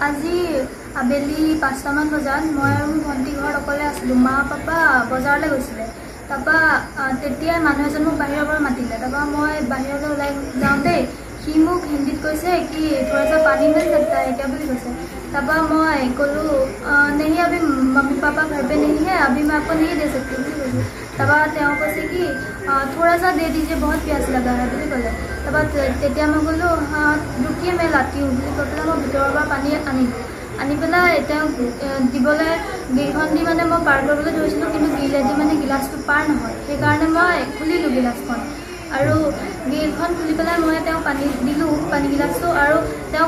আজি আবেলি 5টামান বজাত মই আৰু ভণ্টি ঘৰত অকলে আছিলোঁ। মা পাপা বজাৰলৈ গৈছিলে। তাৰপৰা তেতিয়া মানুহ এজন মোক বাহিৰৰ পৰা মাতিলে। তাৰপৰা মই বাহিৰলৈ ওলাই যাওঁতে সি মোক হিন্দীত কৈছে কি থোৰা সা পানী মিল सकता है क्या বুলি কৈছে। তাৰপৰা মই ক'লোঁ नहीं अभी मम्मी पापा घर पे नहीं है, अभी मैं आपको नहीं दे सकती বুলি কৈছোঁ। তাৰপৰা তেওঁ কৈছে কি थोड़ा सा दे दीजिए बहुत प्यास लगा है বুলি ক'লে। তাৰপৰা তেতিয়া মই ক'লোঁ रुकिए मैं लाती हूँ বুলি কৈ পেলাই মই ভিতৰৰ পৰা পানী আনি পেলাই তেওঁক দিবলৈ গিলখন দি মানে মই পাৰ কৰিবলৈ ধৰিছিলোঁ, কিন্তু গিলেদি মানে গিলাচটো পাৰ নহয়। সেইকাৰণে মই খুলিলোঁ গিলাচখন আৰু গিলখন খুলি পেলাই মই তেওঁক পানী দিলোঁ, পানী গিলাচটো, আৰু তেওঁ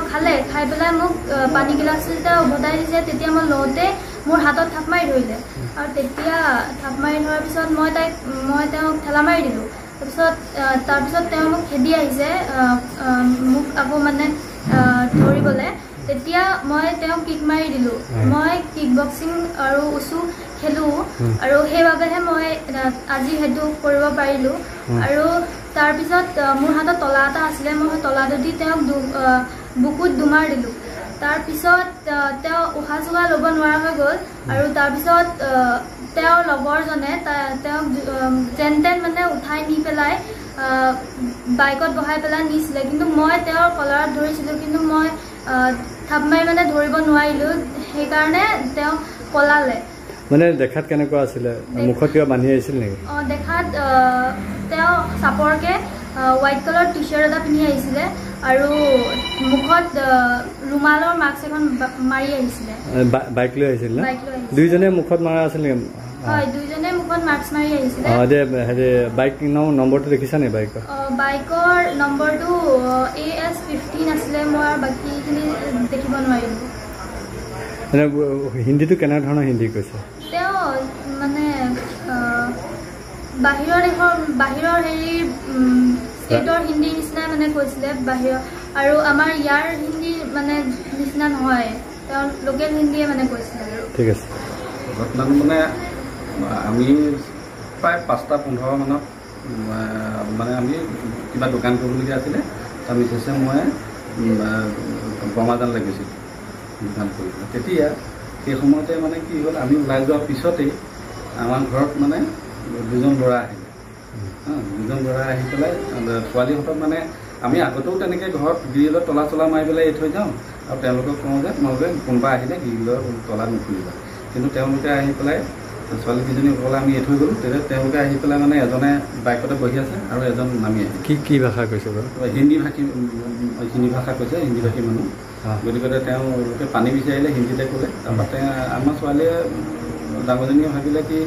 খাই পেলাই মোক পানী গিলাচটো যেতিয়া উভতাই দিছে তেতিয়া মই লওঁতে মোৰ হাতত থাপ মাৰি ধৰিলে। আৰু তেতিয়া থাপ মাৰি ধৰাৰ পিছত মই তেওঁক ঠেলা মাৰি দিলোঁ। তাৰপিছত তেওঁ মোক খেদি আহিছে মোক আকৌ মানে ধৰিবলৈ। তেতিয়া মই তেওঁক কিক মাৰি দিলোঁ। মই কিক বক্সিং আৰু উচু খেলোঁ আৰু সেইবাবেহে মই আজি সেইটো কৰিব পাৰিলোঁ। আৰু তাৰপিছত মোৰ হাতত তলা এটা আছিলে, মই তলাটো দি তেওঁক বুকুত দুমাৰ দিলোঁ। তাৰপিছত তেওঁ উশাহ চোশাহ ল'ব নোৱাৰা হৈ গ'ল। আৰু তাৰপিছত তেওঁৰ লগৰজনে তেওঁক যেন তেন মানে উঠাই নি পেলাই বাইকত বহাই পেলাই নিছিলে, কিন্তু মই তেওঁৰ কলাৰত ধৰিছিলোঁ, কিন্তু মই থাপ মাৰি মানে ধৰিব নোৱাৰিলোঁ। সেইকাৰণে তেওঁ পলালে। মানে দেখাত কেনেকুৱা আছিলে? মুখত কিবা বান্ধি আহিছিল নেকি? দেখাত তেওঁ চাপৰকে হোৱাইট কালাৰ টি চাৰ্ট এটা পিন্ধি আহিছিলে আৰু মুখত ৰুমালৰ মাস্ক এখন মাৰি আহিছিলে। বাইক লৈ আহিছিল না? বাইক লৈ আহিছিল। দুইজনে মুখত মাৰা আছিল নেকি? হয়, দুইজনে মুখত মাস্ক মাৰি আহিছিলে। বাইক নম্বৰটো দেখিছা নে? বাইকৰ নম্বৰটো AS15 আছিলে। মই আৰু বাকীখিনি দেখিব নোৱাৰিলোঁ। হিন্দীটো কেনেধৰণৰ হিন্দী কৈছে? তেওঁ মানে বাহিৰৰ হেৰি ষ্টেটৰ হিন্দীৰ নিচিনাই মানে কৈছিলে বাহিৰৰ, আৰু আমাৰ ইয়াৰ হিন্দী মানে নিচিনা নহয়, তেওঁ লোকেল হিন্দীয়ে মানে কৈছিলে। আৰু ঠিক আছে। ঘটনাটো মানে আমি প্ৰায় 5:15 মানত মানে আমি কিবা দোকান কৰিবলগীয়া আছিলে। তাৰ মিছেছে মই বমাজান লাগিছিলোঁ দোকান কৰিবলৈ। তেতিয়া সেই সময়তে মানে কি হ'ল, আমি ওলাই যোৱাৰ পিছতেই আমাৰ ঘৰত মানে দুজন ল'ৰা আহিলে। দুজন ল'ৰা আহি পেলাই ছোৱালীহঁতক মানে আমি আগতেও তেনেকৈ ঘৰত গ্ৰিলত তলা চলা মাৰি পেলাই এৰি থৈ যাওঁ, আৰু তেওঁলোকক কওঁ যে তোমালোকে কোনোবা আহিলে গ্ৰিলৰ তলা নুখুলিবা। কিন্তু তেওঁলোকে আহি পেলাই ছোৱালীকেইজনী অকলে আমি এৰি থৈ গ'লোঁ। তেতিয়া তেওঁলোকে আহি পেলাই মানে এজনে বাইকতে বহি আছে আৰু এজন নামি আহিছে। কি ভাষা কৈছে বাৰু? হিন্দী ভাষা কৈছে, হিন্দী ভাষী মানুহ। গতিকে তেওঁলোকে পানী বিচাৰিলে, হিন্দীতে ক'লে। তাৰপাতে আমাৰ ছোৱালীয়ে ডাঙৰজনীয়ে ভাবিলে কি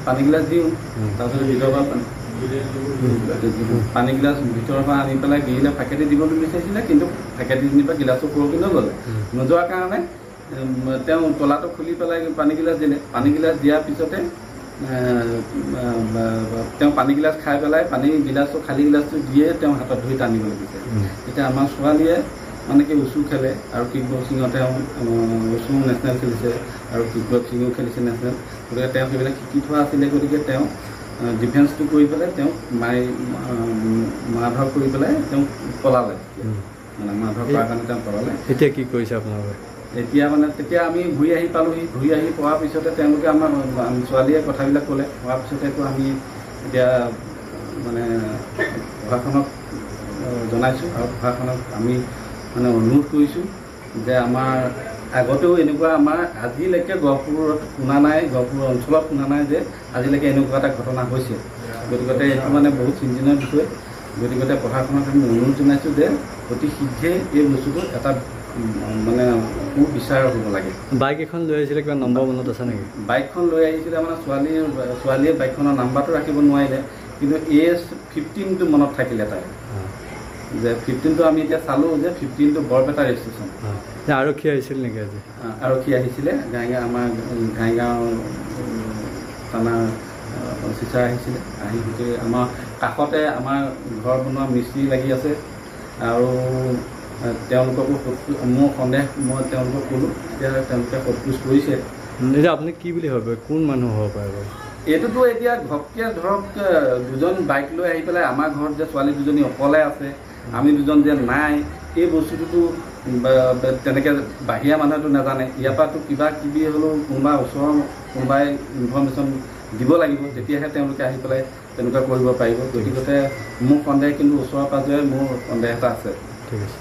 পানী গিলাচ দিওঁ। তাৰপিছত ভিতৰৰ পৰা পানী গিলাচ ভিতৰৰ পৰা আনি পেলাই গিৰিলে ফাকেদি দিবলৈ বিচাৰিছিলে, কিন্তু ফাকেদি নি পৰা গিলাচটো পৰহি নগ'লে। নোযোৱাৰ কাৰণে তেওঁ তলাটো খুলি পেলাই পানী গিলাচ দিলে। পানী গিলাচ দিয়াৰ পিছতে তেওঁ পানী গিলাচ খাই পেলাই খালী গিলাচটো দিয়ে তেওঁ হাতত ধৰি টানিবলৈ বিচাৰে। তেতিয়া আমাৰ ছোৱালীয়ে মানে কি উচু খেলে আৰু কিক বক্সিঙত তেওঁ উচু নেশ্যনেল খেলিছে আৰু কিক বক্সিঙো খেলিছে নেশ্যনেল। গতিকে তেওঁ সেইবিলাক শিকি থোৱা আছিলে। গতিকে তেওঁ ডিফেন্সটো কৰি পেলাই তেওঁক মাৰধৰ কৰি পেলাই তেওঁক পলালে। মানে মাৰধৰ কৰাৰ কাৰণে তেওঁ পলালে। এতিয়া কি কৰিছে আপোনালোকে? এতিয়া মানে তেতিয়া আমি ঘূৰি আহি পালোঁহি। ঘূৰি আহি পোৱাৰ পিছতে তেওঁলোকে আমাৰ ছোৱালীয়ে কথাবিলাক ক'লে। হোৱাৰ পিছতেতো আমি এতিয়া মানে প্ৰশাসনক জনাইছোঁ, আৰু প্ৰশাসনক আমি মানে অনুৰোধ কৰিছোঁ যে আমাৰ আগতেও এনেকুৱা আমাৰ আজিলৈকে গহপুৰত শুনা নাই, গহপুৰ অঞ্চলত শুনা নাই যে আজিলৈকে এনেকুৱা এটা ঘটনা হৈছে। গতিকে এইটো মানে বহুত চিন্তনীয় বিষয়। গতিকে প্ৰশাসনক আমি অনুৰোধ জনাইছোঁ যে অতি শীঘ্ৰে এই বস্তুটো এটা মানে সুবিচাৰ হ'ব লাগে। বাইক এখন লৈ আহিছিলে, কিবা নম্বৰ মনত আছে নেকি? বাইকখন লৈ আহিছিলে মানে ছোৱালীয়ে বাইকখনৰ নাম্বাৰটো ৰাখিব নোৱাৰিলে, কিন্তু AS15টো মনত থাকিলে তাই। যে 15টো আমি এতিয়া চালোঁ যে 15টো বৰপেটা ৰেজিষ্ট্ৰেশ্যন। আৰক্ষী আহিছিল নেকি আজি? আৰক্ষী আহিছিলে, আমাৰ ঘাইগাঁও থানা চিচাৰ আহিছিলে। আহি গোটেই আমাৰ কাষতে আমাৰ ঘৰ বনোৱা মিস্ত্ৰী লাগি আছে, আৰু তেওঁলোককো মোৰ সন্দেহ মই তেওঁলোকক ক'লোঁ। এতিয়া তেওঁলোকে সোধপোছ কৰিছে। এতিয়া আপুনি কি বুলি ভাবে, কোন মানুহ হ'ব পাৰে বাৰু? এইটোতো এতিয়া ঘপকৈ ধৰক দুজন বাইক লৈ আহি পেলাই আমাৰ ঘৰত যে ছোৱালী দুজনী অকলে আছে, আমি দুজন যে নাই, এই বস্তুটোতো তেনেকৈ বাহিৰা মানুহেতো নাজানে, ইয়াৰ পৰাতো কিবা কিবি হ'লেও কোনোবা ওচৰৰ কোনোবাই ইনফৰ্মেশ্যন দিব লাগিব, তেতিয়াহে তেওঁলোকে আহি পেলাই তেনেকুৱা কৰিব পাৰিব। গতিকে মোৰ সন্দেহ কিন্তু ওচৰে পাঁজৰে মোৰ সন্দেহ এটা আছে। ঠিক আছে।